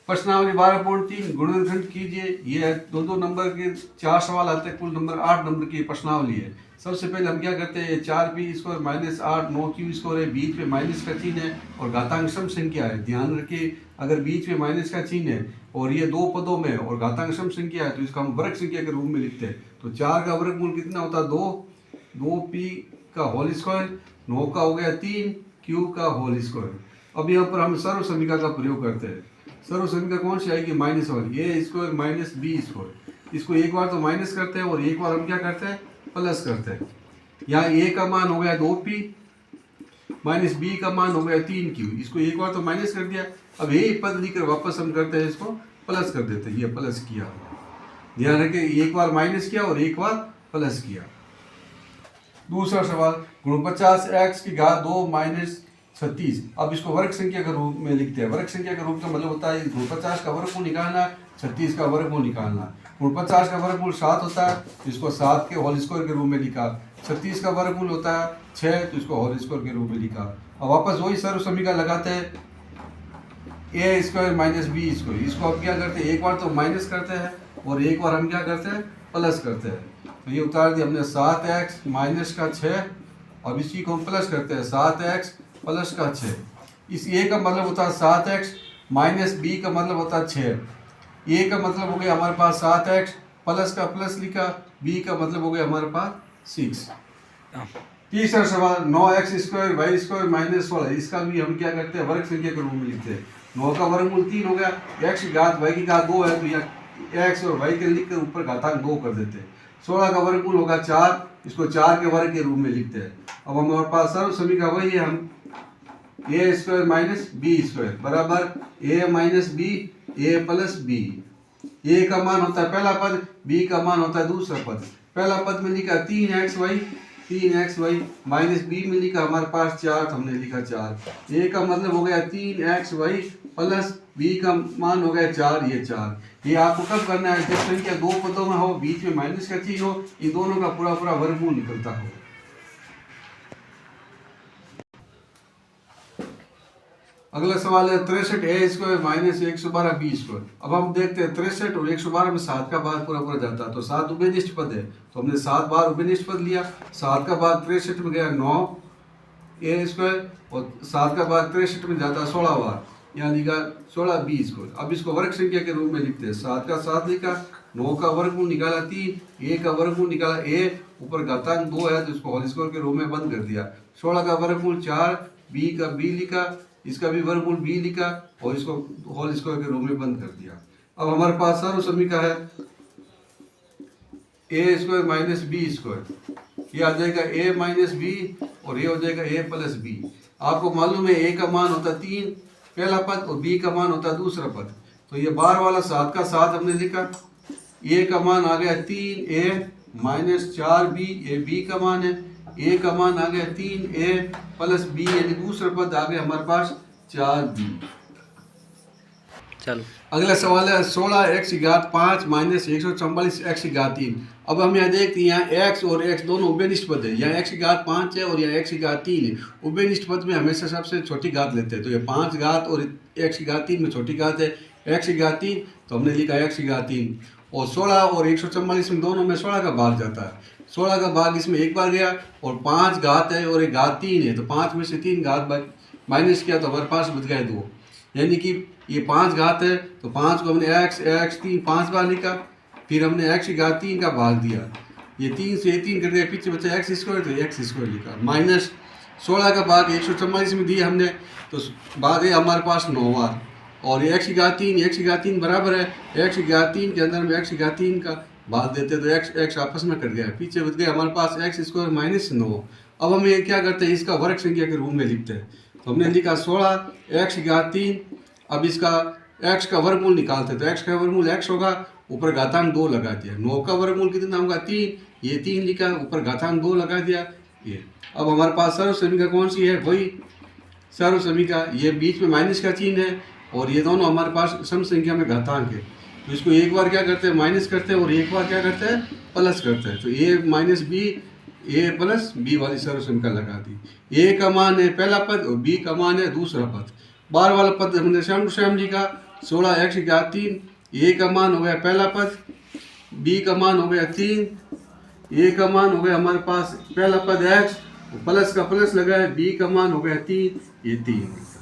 प्रश्नावली 12.3 गुणनखंड कीजिए। ये दो दो नंबर के 4 सवाल आते हैं, कुल नंबर 8 नंबर की प्रश्नावली है। सबसे पहले हम क्या करते हैं, 4p² माइनस 8 9q² है, बीच में माइनस का चिन्ह है और घातांक सम संख्या है। ध्यान रखिए, अगर बीच में माइनस का चिन्ह है और ये दो पदों में और घातांक सम संख्या है तो इसको हम वर्ग संख्या के रूप में लिखते हैं। तो 4 का वर्गमूल कितना होता है, 2p का होल स्क्वायर, 9 का हो गया 3, q का होल स्क्वायर। अब यहाँ पर हम सर्व समीकरण का प्रयोग करते हैं। सर्व समीकरण कौन सी आएगी, माइनस वाली, a² माइनस b²। इसको एक बार तो माइनस करते हैं और एक बार हम क्या करते हैं, प्लस करते हैं। यहाँ a का मान हो गया 2p माइनस b का मान हो गया 3q। इसको एक बार तो माइनस कर दिया, अब यही पद लिखकर वापस हम करते हैं, इसको प्लस कर देते हैं। ये प्लस किया, ध्यान रखें, एक बार माइनस किया और एक बार प्लस किया। दूसरा सवाल, गुण 50x की घात 2 माइनस 36। अब इसको वर्ग संख्या के रूप में लिखते हैं। वर्ग संख्या के रूप का मतलब होता है गुण 50 का वर्गमूल निकालना, 36 का वर्गमूल निकालना। गुण 50 का वर्गमूल 7 होता है, तो इसको 7 के होल स्क्वायर के रूप में लिखा। 36 का वर्गमूल होता है 6, तो इसको होल स्क्वायर के रूप में लिखा। अब वापस वही सर्व समीकरण लगाते हैं, a² माइनस b²। इसको अब क्या करते हैं, एक बार तो माइनस करते हैं और एक बार हम क्या करते हैं, प्लस करते हैं। तो ये उतार दिया हमने 7x माइनस का 6, अब इसी को हम प्लस करते हैं 7x प्लस का 6। इस a का मतलब होता है 7x माइनस b का मतलब होता है 6। a का मतलब हो गया हमारे पास 7x, प्लस का प्लस लिखा, b का मतलब हो गया हमारे पास 6। तीसरा सवाल, 9x² y² माइनस 16। इसका भी हम क्या करते हैं, वर्ग संख्या के रूप में लिखते हैं। 9 का वर्गमूल 3 हो गया, x की घात y की घात 2 है, तो यहाँ x और y के लिख कर ऊपर घातांक 2 कर देते हैं। 16 का वर्गमूल होगा 4, इसको 4 के वर्ग के रूप में लिखते हैं। अब हमारे पास सर्व समीकरण वही है, हम a² माइनस b² बराबर a minus b a plus b। a का मान होता है पहला पद, b का मान होता है दूसरा पद। पहला पद में लिखा 3xy माइनस b में लिखा हमारे पास 4, तो हमने लिखा 4। a का मतलब हो गया 3xy प्लस b का मान हो गया 4, ये 4। ये आपको कब करना है, जब संख्या दो पदों में हो, बीच में माइनस का चिन्ह हो, इन दोनों का पूरा पूरा वर्गमूल निकलता हो। अगला सवाल है 63a² माइनस 112 b²। अब हम देखते हैं 63 और 112 में 7 का भाग पूरा पूरा जाता है, तो 7 उभयनिष्ठ पद है, तो हमने 7 बार उभयनिष्ठ पद लिया। 7 का भाग 63 में गया 9a² और 7 का भाग 63 में जाता है 16 बार, यहाँ लिखा 16 b²। अब इसको वर्ग संख्या के रूप में लिखते हैं। 7 का 7 लिखा, 9 का वर्गमूल निकाला 3, a का वर्गमूल निकाला a, ऊपर घातांक 2 है तो इसको होल स्क्वायर के रूप में बंद कर दिया। 16 का वर्गमूल 4, b का b लिखा, इसका भी वर्गमूल b लिखा और इसको होल स्क्वायर के रूप में बंद कर दिया। अब हमारे पास सर्व समीकरण है a² माइनस b²। ये आ जाएगा a माइनस b और ये हो जाएगा a प्लस b। आपको मालूम है a का मान होता है 3 पहला पद और b का मान होता है दूसरा पद, तो ये बार वाला 7 का 7 हमने लिखा। a का मान आ गया 3a माइनस 4b, ये b का मान है। a का मान आ गया 3a प्लस b, यानी दूसरा पद आ गया हमारे पास 4b। चलो अगला सवाल है 16x की घात 5 माइनस 144x की घात 3। अब हम यहाँ देखते हैं, यहाँ x और x दोनों उभयनिष्ठ पद है। यहाँ x की घात 5 है और यहाँ x की घात 3 है। उभयनिष्ठ पद में हमेशा सबसे छोटी घात लेते हैं, तो ये 5 घात और x की घात 3 में छोटी घात है, x की घात 3, तो हमने लिखा x की घात 3। और 16 और 144 में दोनों में 16 का भाग जाता है। 16 का भाग इसमें एक बार गया और 5 घात है और एक घात 3 है, तो 5 में से 3 घात माइनस किया तो हमारे पास बच गए 2, यानी कि ये 5 घात है, तो 5 को हमने x 3 5 बार लिखा, फिर हमने x की घात 3 का भाग दिया, ये 3 से 3 कर दिया, पीछे बचा x², तो x² लिखा। माइनस 16 का भाग 144 में दिया हमने, तो भाग है हमारे पास 9 बार, और ये x की घात 3 बराबर है x की घात 3 के अंदर हम x की घात 3 का भाग देते, तो x आपस में कट गया, पीछे बच गया हमारे पास x² माइनस 9। अब हम ये क्या करते हैं, इसका वर्ग संख्या के रूप में लिखते हैं। तो हमने लिखा 16 x की घात 3, अब इसका x का वर्गमूल निकालते हैं, तो x का वर्गमूल x होगा, ऊपर घातांक 2 लगा दिया। 9 का वर्गमूल कितना होगा 3, ये 3 लिखा, ऊपर घातांक 2 लगा दिया ये। अब हमारे पास सर्व समीकरण कौन सी है, वही सर्व समीकरण, ये बीच में माइनस का चिन्ह है और ये दोनों हमारे पास सम संख्या में घातांक है, तो इसको एक बार क्या करते हैं माइनस करते हैं और एक बार क्या करते हैं प्लस करते हैं। तो a minus b a plus b वाली सर्व समीकरण लगा दी। a का मान है पहला पद और b का मान है दूसरा पद। बार वाला पद हमने सेम टू सेम लिखा 16 x क्या 3, ए का मान हो गया पहला पद, बी का मान हो गया 3, ए का मान हो गया हमारे पास पहला पद x, प्लस का प्लस लगा है, बी का मान हो गया 3, ये 3।